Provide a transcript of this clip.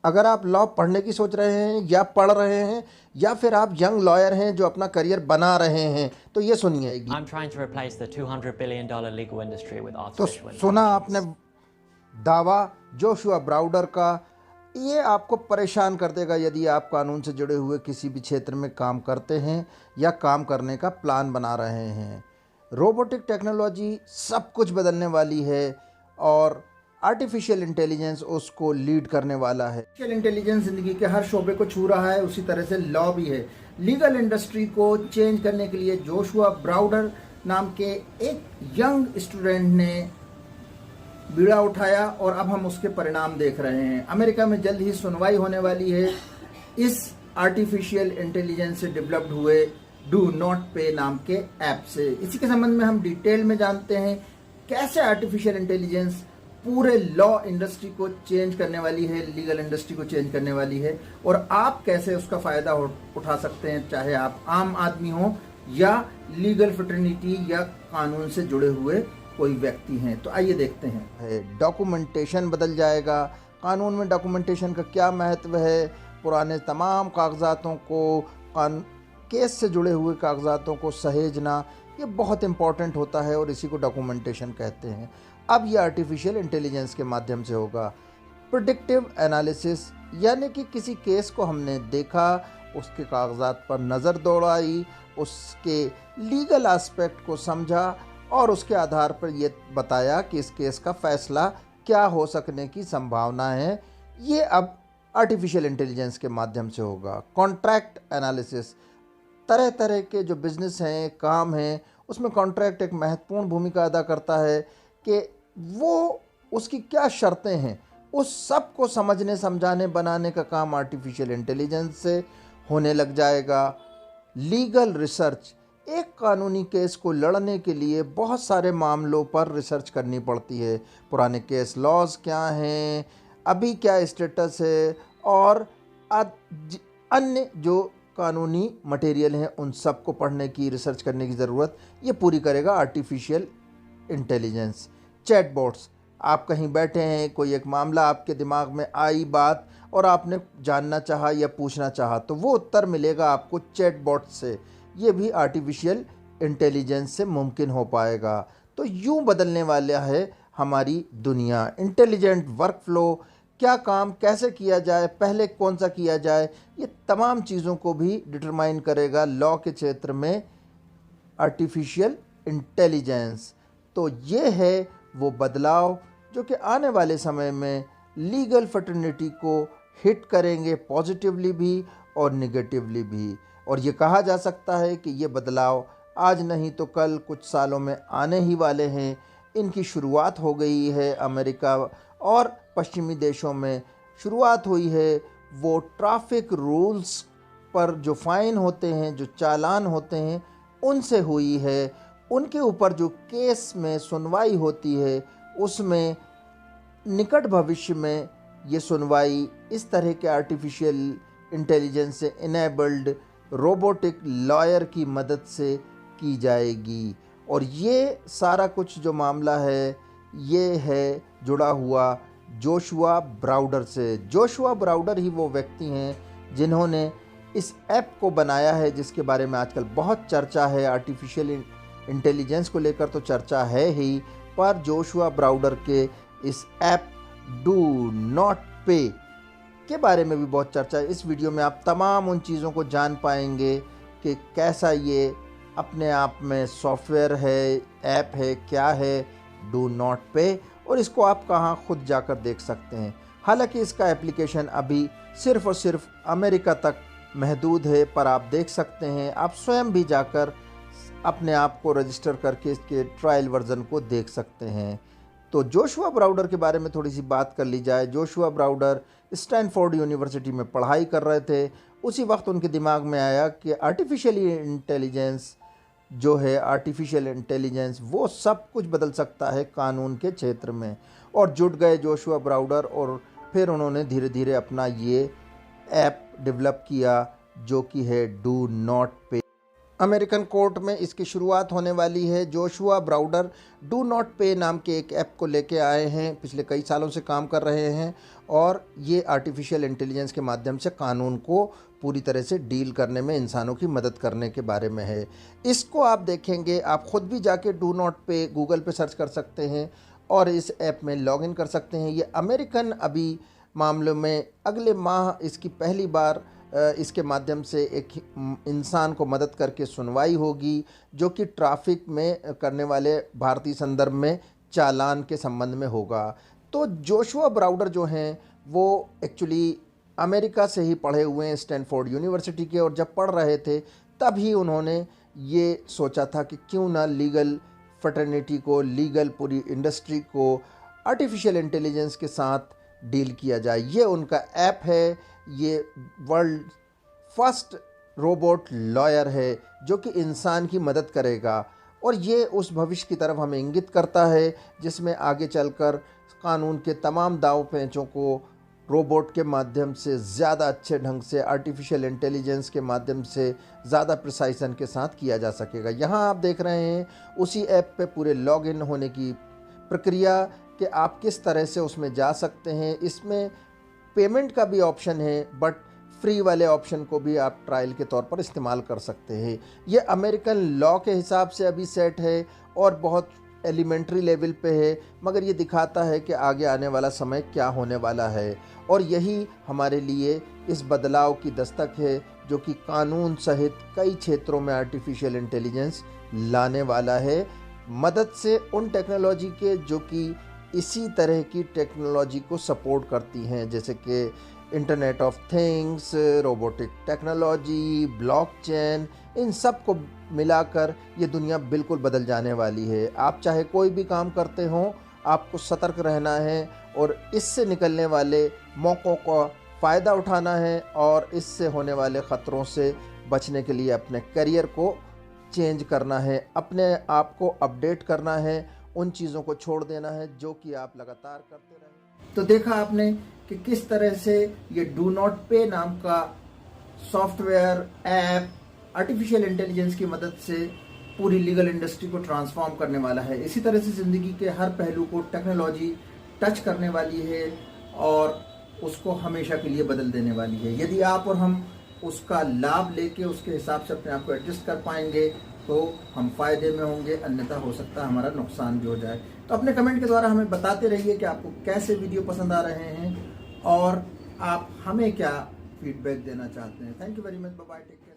अगर आप लॉ पढ़ने की सोच रहे हैं या पढ़ रहे हैं या फिर आप यंग लॉयर हैं जो अपना करियर बना रहे हैं तो ये सुनिए। I'm trying to replace the $200 billion legal industry with तो artificial सुना आपने intelligence. दावा जोशुआ ब्राउडर का। ये आपको परेशान कर देगा यदि आप कानून से जुड़े हुए किसी भी क्षेत्र में काम करते हैं या काम करने का प्लान बना रहे हैं। रोबोटिक टेक्नोलॉजी सब कुछ बदलने वाली है और आर्टिफिशियल इंटेलिजेंस उसको लीड करने वाला है। आर्टिफिशियल इंटेलिजेंस जिंदगी के हर शोबे को छू रहा है, उसी तरह से लॉ भी है। लीगल इंडस्ट्री को चेंज करने के लिए जोशुआ ब्राउडर नाम के एक यंग स्टूडेंट ने बीड़ा उठाया और अब हम उसके परिणाम देख रहे हैं। अमेरिका में जल्द ही सुनवाई होने वाली है इस आर्टिफिशियल इंटेलिजेंस से डेवलप्ड हुए डू नॉट पे नाम के ऐप से। इसी के संबंध में हम डिटेल में जानते हैं कैसे आर्टिफिशियल इंटेलिजेंस पूरे लॉ इंडस्ट्री को चेंज करने वाली है, लीगल इंडस्ट्री को चेंज करने वाली है और आप कैसे उसका फायदा उठा सकते हैं, चाहे आप आम आदमी हो या लीगल फ्रेटर्निटी या कानून से जुड़े हुए कोई व्यक्ति हैं। तो आइए देखते हैं। डॉक्यूमेंटेशन बदल जाएगा। कानून में डॉक्यूमेंटेशन का क्या महत्व है। पुराने तमाम कागजातों को, केस से जुड़े हुए कागजातों को सहेजना, ये बहुत इंपॉर्टेंट होता है और इसी को डॉक्यूमेंटेशन कहते हैं। अब ये आर्टिफिशियल इंटेलिजेंस के माध्यम से होगा। प्रेडिक्टिव एनालिसिस, यानी कि किसी केस को हमने देखा, उसके कागजात पर नज़र दौड़ाई, उसके लीगल एस्पेक्ट को समझा और उसके आधार पर ये बताया कि इस केस का फैसला क्या हो सकने की संभावना है। ये अब आर्टिफिशियल इंटेलिजेंस के माध्यम से होगा। कॉन्ट्रैक्ट एनालिसिस, तरह तरह के जो बिजनेस हैं, काम हैं, उसमें कॉन्ट्रैक्ट एक महत्वपूर्ण भूमिका अदा करता है कि वो उसकी क्या शर्तें हैं, उस सब को समझने, समझाने, बनाने का काम आर्टिफिशियल इंटेलिजेंस से होने लग जाएगा। लीगल रिसर्च, एक कानूनी केस को लड़ने के लिए बहुत सारे मामलों पर रिसर्च करनी पड़ती है। पुराने केस लॉज क्या हैं, अभी क्या स्टेटस है और अन्य जो कानूनी मटेरियल हैं उन सब को पढ़ने की, रिसर्च करने की ज़रूरत ये पूरी करेगा आर्टिफिशियल इंटेलिजेंस। चैटबॉट्स, आप कहीं बैठे हैं, कोई एक मामला आपके दिमाग में आई बात और आपने जानना चाहा या पूछना चाहा तो वो उत्तर मिलेगा आपको चैटबॉट से। ये भी आर्टिफिशियल इंटेलिजेंस से मुमकिन हो पाएगा। तो यूं बदलने वाला है हमारी दुनिया। इंटेलिजेंट वर्कफ्लो, क्या काम कैसे किया जाए, पहले कौन सा किया जाए, ये तमाम चीज़ों को भी डिटरमाइन करेगा लॉ के क्षेत्र में आर्टिफिशियल इंटेलिजेंस। तो ये है वो बदलाव जो कि आने वाले समय में लीगल फ्रेटर्निटी को हिट करेंगे, पॉजिटिवली भी और नेगेटिवली भी। और ये कहा जा सकता है कि ये बदलाव आज नहीं तो कल, कुछ सालों में आने ही वाले हैं। इनकी शुरुआत हो गई है अमेरिका और पश्चिमी देशों में। शुरुआत हुई है वो ट्रैफिक रूल्स पर जो फ़ाइन होते हैं, जो चालान होते हैं, उनसे हुई है। उनके ऊपर जो केस में सुनवाई होती है उसमें निकट भविष्य में ये सुनवाई इस तरह के आर्टिफिशियल इंटेलिजेंस से इनेबल्ड रोबोटिक लॉयर की मदद से की जाएगी। और ये सारा कुछ जो मामला है ये है जुड़ा हुआ जोशुआ ब्राउडर से। जोशुआ ब्राउडर ही वो व्यक्ति हैं जिन्होंने इस ऐप को बनाया है जिसके बारे में आजकल बहुत चर्चा है। आर्टिफिशियल इंटेलिजेंस को लेकर तो चर्चा है ही, पर जोशुआ ब्राउडर के इस ऐप डू नॉट पे के बारे में भी बहुत चर्चा है। इस वीडियो में आप तमाम उन चीज़ों को जान पाएंगे कि कैसा ये अपने आप में सॉफ्टवेयर है, ऐप है, क्या है डू नॉट पे, और इसको आप कहाँ खुद जाकर देख सकते हैं। हालांकि इसका एप्लीकेशन अभी सिर्फ़ और सिर्फ अमेरिका तक महदूद है, पर आप देख सकते हैं, आप स्वयं भी जाकर अपने आप को रजिस्टर करके इसके ट्रायल वर्जन को देख सकते हैं। तो जोशुआ ब्राउडर के बारे में थोड़ी सी बात कर ली जाए। जोशुआ ब्राउडर स्टैनफोर्ड यूनिवर्सिटी में पढ़ाई कर रहे थे। उसी वक्त उनके दिमाग में आया कि आर्टिफिशियल इंटेलिजेंस जो है, आर्टिफिशियल इंटेलिजेंस वो सब कुछ बदल सकता है कानून के क्षेत्र में। और जुट गए जोशुआ ब्राउडर और फिर उन्होंने धीरे धीरे अपना ये ऐप डेवलप किया जो कि है डू नॉट पे। अमेरिकन कोर्ट में इसकी शुरुआत होने वाली है। जोशुआ ब्राउडर डू नॉट पे नाम के एक ऐप को लेके आए हैं, पिछले कई सालों से काम कर रहे हैं और ये आर्टिफिशियल इंटेलिजेंस के माध्यम से कानून को पूरी तरह से डील करने में इंसानों की मदद करने के बारे में है। इसको आप देखेंगे, आप ख़ुद भी जाके डू नॉट पे गूगल पे सर्च कर सकते हैं और इस ऐप में लॉगिन कर सकते हैं। ये अमेरिकन अभी मामलों में अगले माह इसकी पहली बार इसके माध्यम से एक इंसान को मदद करके सुनवाई होगी, जो कि ट्रैफिक में करने वाले भारतीय संदर्भ में चालान के संबंध में होगा। तो जोशुआ ब्राउडर जो हैं वो एक्चुअली अमेरिका से ही पढ़े हुए हैं, स्टैनफोर्ड यूनिवर्सिटी के, और जब पढ़ रहे थे तब ही उन्होंने ये सोचा था कि क्यों ना लीगल फ्रेटर्निटी को, लीगल पूरी इंडस्ट्री को आर्टिफिशियल इंटेलिजेंस के साथ डील किया जाए। ये उनका ऐप है, ये वर्ल्ड फर्स्ट रोबोट लॉयर है जो कि इंसान की मदद करेगा और ये उस भविष्य की तरफ हमें इंगित करता है जिसमें आगे चलकर कानून के तमाम दाव पेंचों को रोबोट के माध्यम से ज़्यादा अच्छे ढंग से, आर्टिफिशियल इंटेलिजेंस के माध्यम से ज़्यादा प्रिसाइसन के साथ किया जा सकेगा। यहाँ आप देख रहे हैं उसी ऐप पे पूरे लॉगिन होने की प्रक्रिया कि आप किस तरह से उसमें जा सकते हैं। इसमें पेमेंट का भी ऑप्शन है, बट फ्री वाले ऑप्शन को भी आप ट्रायल के तौर पर इस्तेमाल कर सकते हैं। ये अमेरिकन लॉ के हिसाब से अभी सेट है और बहुत एलिमेंट्री लेवल पे है, मगर ये दिखाता है कि आगे आने वाला समय क्या होने वाला है और यही हमारे लिए इस बदलाव की दस्तक है जो कि कानून सहित कई क्षेत्रों में आर्टिफिशियल इंटेलिजेंस लाने वाला है, मदद से उन टेक्नोलॉजी के जो कि इसी तरह की टेक्नोलॉजी को सपोर्ट करती हैं, जैसे कि internet of things, robotic technology, blockchain, इन सब को मिलाकर ये दुनिया बिल्कुल बदल जाने वाली है। आप चाहे कोई भी काम करते हों, आपको सतर्क रहना है और इससे निकलने वाले मौक़ों का फ़ायदा उठाना है और इससे होने वाले ख़तरों से बचने के लिए अपने करियर को चेंज करना है, अपने आप को अपडेट करना है, उन चीज़ों को छोड़ देना है जो कि आप लगातार करते रहें। तो देखा आपने कि किस तरह से ये डू नॉट पे नाम का सॉफ्टवेयर ऐप आर्टिफिशियल इंटेलिजेंस की मदद से पूरी लीगल इंडस्ट्री को ट्रांसफॉर्म करने वाला है। इसी तरह से ज़िंदगी के हर पहलू को टेक्नोलॉजी टच करने वाली है और उसको हमेशा के लिए बदल देने वाली है। यदि आप और हम उसका लाभ लेके उसके हिसाब से अपने आप को एडजस्ट कर पाएंगे तो हम फ़ायदे में होंगे, अन्यथा हो सकता है हमारा नुकसान भी हो जाए। तो अपने कमेंट के द्वारा हमें बताते रहिए कि आपको कैसे वीडियो पसंद आ रहे हैं और आप हमें क्या फीडबैक देना चाहते हैं। Thank you very much, bye bye, take care.